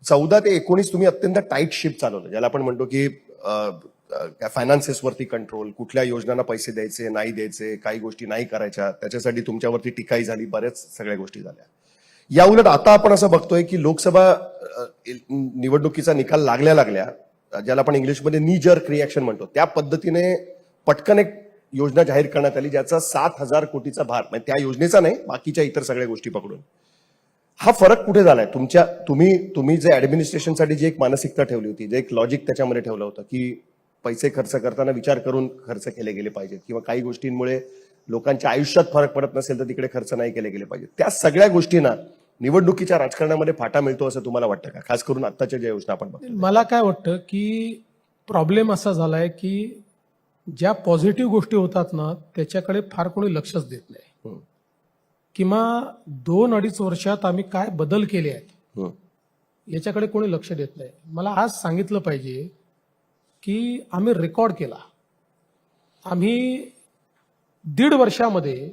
14 ते 19 तुम्ही अत्यंत टाईट शिप चालवलं, ज्याला आपण म्हणतो की फायनान्सेसवरती कंट्रोल, कुठल्या योजनांना पैसे द्यायचे नाही द्यायचे, काही गोष्टी नाही करायच्या, त्याच्यासाठी तुमच्यावरती टीकाही झाली, बऱ्याच सगळ्या गोष्टी झाल्या. या उलट आता आपण असं बघतोय की लोकसभा निवडणुकीचा निकाल लागल्या ज्याला आपण इंग्लिशमध्ये नी जर्क रिॲक्शन म्हणतो, त्या पद्धतीने पटकन एक योजना जाहीर करण्यात आली ज्याचा 7,000 कोटीचा भार, म्हणजे त्या योजनेचा नाही, बाकीच्या इतर सगळ्या गोष्टी पकडून. हा फरक कुठे झालाय तुमच्या? तुम्ही जे ऍडमिनिस्ट्रेशनसाठी जी एक मानसिकता ठेवली होती, जे एक लॉजिक त्याच्यामध्ये ठेवलं होतं की पैसे खर्च करताना विचार करून खर्च केले गेले पाहिजेत, किंवा काही गोष्टींमुळे लोकांच्या आयुष्यात फरक पडत नसेल तर तिकडे खर्च नाही केले गेले पाहिजेत, त्या सगळ्या गोष्टींना निवडणुकीच्या राजकारणामध्ये फाटा मिळतो असं तुम्हाला वाटतं का? खास करून आत्ताच्या ज्या योजना आपण बघतो. मला काय वाटतं की प्रॉब्लेम असा झालाय की ज्या पॉझिटिव्ह गोष्टी होतात ना त्याच्याकडे फार कोणी लक्षच देत नाही, किंवा 2-2.5 वर्षात आम्ही काय बदल केले आहेत याच्याकडे कोणी लक्ष देत नाही. मला आज सांगितलं पाहिजे की आम्ही रेकॉर्ड केला. आम्ही 1.5 वर्षामध्ये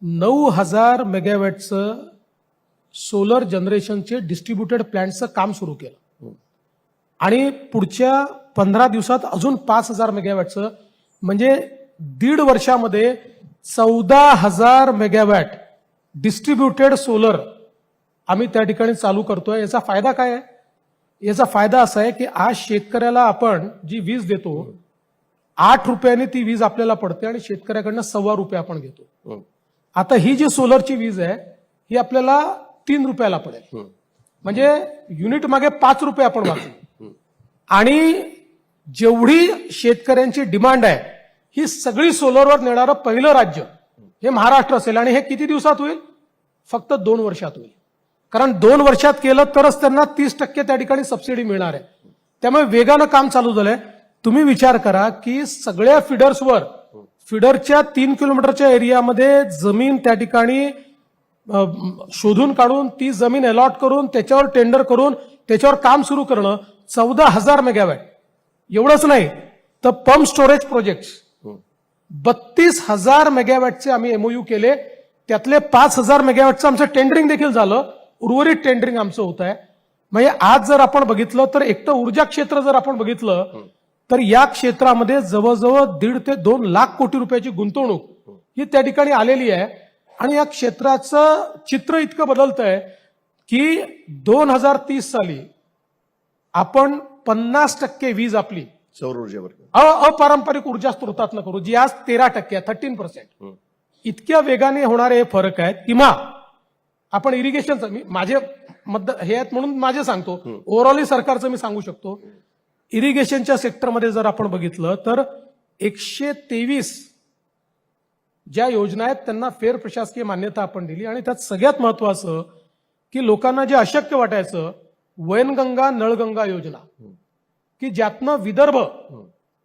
9,000 मेगावॅटचं सोलर जनरेशनचे डिस्ट्रीब्युटेड प्लांटचं काम सुरू केलं, आणि पुढच्या 15 दिवसात अजून 5,000 मेगावॅटचं, म्हणजे 1.5 वर्षामध्ये 14,000 मेगावॅट डिस्ट्रीब्युटेड सोलर आम्ही त्या ठिकाणी चालू करतोय. याचा फायदा काय आहे? याचा फायदा असा आहे की आज शेतकऱ्याला आपण जी वीज देतो 8 रुपयाने ती वीज आपल्याला पडते, आणि शेतकऱ्याकडनं ₹1.25 आपण घेतो. आता ही जी सोलरची वीज आहे ही आपल्याला 3 रुपयाला पडेल, म्हणजे युनिट मागे 5 रुपये आपण वाचू. आणि जेवढी शेतकऱ्यांची डिमांड आहे ही सगळी सोलरवर नेणारं पहिलं राज्य हे महाराष्ट्र असेल. आणि हे किती दिवसात होईल? फक्त 2 वर्षात होईल. कारण 2 वर्षात केलं तरच त्यांना 30% त्या ठिकाणी सबसिडी मिळणार आहे. त्यामुळे वेगानं काम चालू झालंय. तुम्ही विचार करा की सगळ्या फिडर्सवर, फिडरच्या 3 किलोमीटरच्या एरियामध्ये जमीन त्या ठिकाणी शोधून काढून ती जमीन अलॉट करून त्याच्यावर टेंडर करून त्याच्यावर काम सुरू करणं 14,000 मेगावॅट. एवढंच नाही तर पंप स्टोरेज प्रोजेक्ट 32,000 मेगावॅटचे आम्ही एमओयू केले. त्यातले 5,000 मेगावॅटचं आमचं टेंडरिंग देखील झालं. उर्वरित टेंडरिंग आमचं होत आहे. म्हणजे आज जर आपण बघितलं तर एकटं ऊर्जा क्षेत्र जर आपण बघितलं तर या क्षेत्रामध्ये जवळजवळ 1.5 ते 2 लाख कोटी रुपयाची गुंतवणूक ही त्या ठिकाणी आलेली आहे. आणि या क्षेत्राचं चित्र इतकं बदलतंय की 2030 साली आपण 50% वीज आपली सौर ऊर्जेवर, अपारंपरिक ऊर्जा स्रोतातनं करू, जी आज 13% 13%. इतक्या वेगाने होणारे हे फरक आहेत. किंवा आपण इरिगेशनचं, माझे हे आहेत म्हणून माझे सांगतो, ओव्हरऑल सरकारचं मी सांगू शकतो. इरिगेशनच्या सेक्टरमध्ये जर आपण बघितलं तर 123 ज्या योजना आहेत त्यांना फेर प्रशासकीय मान्यता आपण दिली. आणि त्यात सगळ्यात महत्वाचं की लोकांना जे अशक्य वाटायचं, वैनगंगा नळगंगा योजना, की ज्यातनं विदर्भ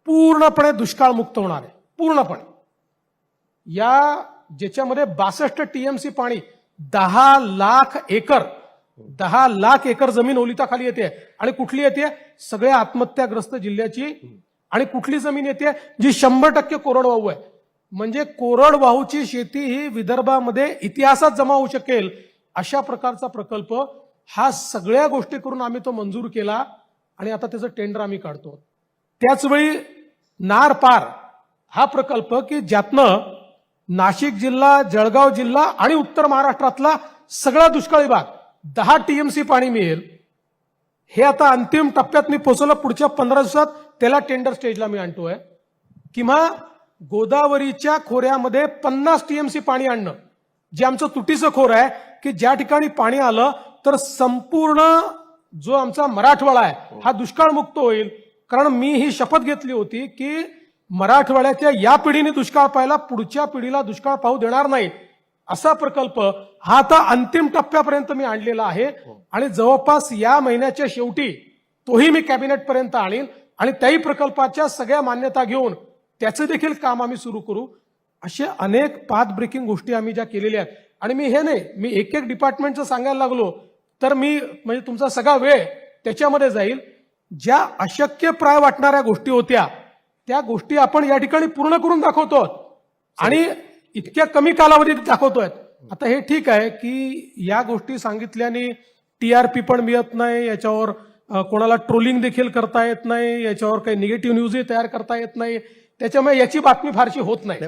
पूर्णपणे दुष्काळमुक्त होणार आहे. पूर्णपणे या ज्याच्यामध्ये 62 TMC पाणी, 10 लाख एकर जमीन ओलिताखाली येते. आणि कुठली येते? सगळ्या आत्महत्याग्रस्त जिल्ह्याची. आणि कुठली जमीन येते? जी 100% कोरडवाहू आहे. म्हणजे कोरडवाहूची शेती ही विदर्भामध्ये इतिहासात जमा होऊ शकेल अशा प्रकारचा प्रकल्प. हा सगळ्या गोष्टी करून आम्ही तो मंजूर केला आणि आता त्याचं टेंडर आम्ही काढतो. त्याचवेळी नार पार हा प्रकल्प की ज्यातनं नाशिक जिल्हा, जळगाव जिल्हा आणि उत्तर महाराष्ट्रातला सगळा दुष्काळी भाग 10 TMC पाणी मिळेल. हे आता अंतिम टप्प्यात मी पोहोचलो. पुढच्या 15 दिवसात त्याला टेंडर स्टेजला मी आणतोय. किंवा गोदावरीच्या खोऱ्यामध्ये 50 TMC पाणी आणणं, जे आमचं तुटीचं खोर आहे की ज्या ठिकाणी पाणी आलं तर संपूर्ण जो आमचा मराठवाडा आहे हा दुष्काळमुक्त होईल. कारण मी ही शपथ घेतली होती की मराठवाड्याच्या या पिढीने दुष्काळ पाहिला, पुढच्या पिढीला दुष्काळ पाहू देणार नाही. असा प्रकल्प हा आता अंतिम टप्प्यापर्यंत मी आणलेला आहे. आणि जवळपास या महिन्याच्या शेवटी तोही मी कॅबिनेटपर्यंत आणीन. आणि त्याही प्रकल्पाच्या सगळ्या मान्यता घेऊन त्याचं देखील काम आम्ही सुरू करू. अशा अनेक पाथ ब्रेकिंग गोष्टी आम्ही ज्या केलेल्या आहेत. आणि मी हे नाही, मी एक डिपार्टमेंटचं सांगायला लागलो तर मी म्हणजे तुमचा सगळा वेळ त्याच्यामध्ये जाईल. ज्या अशक्यप्राय वाटणाऱ्या गोष्टी होत्या त्या गोष्टी आपण या ठिकाणी पूर्ण करून दाखवतो. आणि इतक्या कमी कालावधीत दाखवतोय. आता हे ठीक आहे की या गोष्टी सांगितल्याने टीआरपी पण मिळत नाही, याच्यावर कोणाला ट्रोलिंग देखील करता येत नाही, याच्यावर काही निगेटिव्ह न्यूजही तयार करता येत नाही. त्याच्यामुळे याची बातमी फारशी होत नाही.